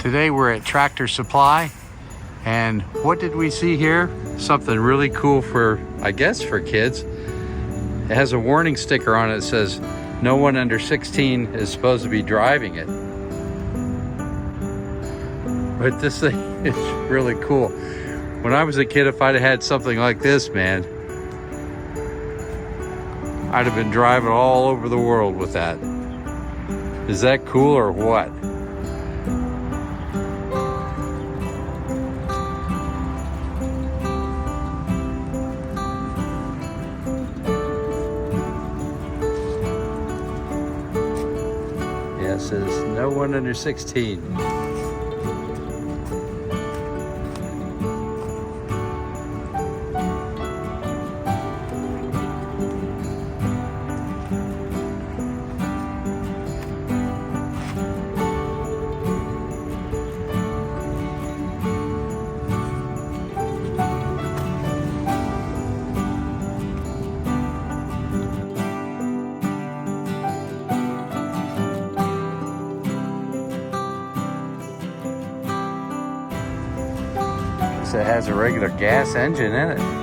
Today we're at Tractor Supply, and what did we see here? Something really cool for, I guess, for kids. It has a warning sticker on it that says no one under 16 is supposed to be driving it. But this thing is really cool. When I was a kid, if I'd have had something like this, man, I'd have been driving all over the world with that. Is that cool or what? Yeah, it says no one under 16. It has a regular gas engine in it.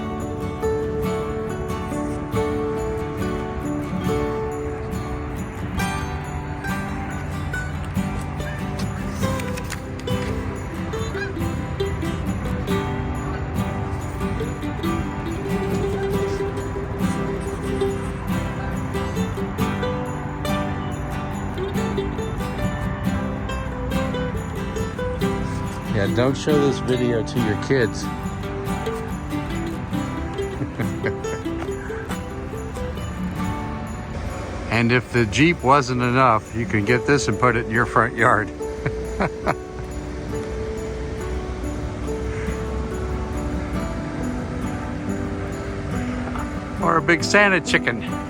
Yeah, don't show this video to your kids. And if the Jeep wasn't enough, you can get this and put it in your front yard. Or a big Santa chicken.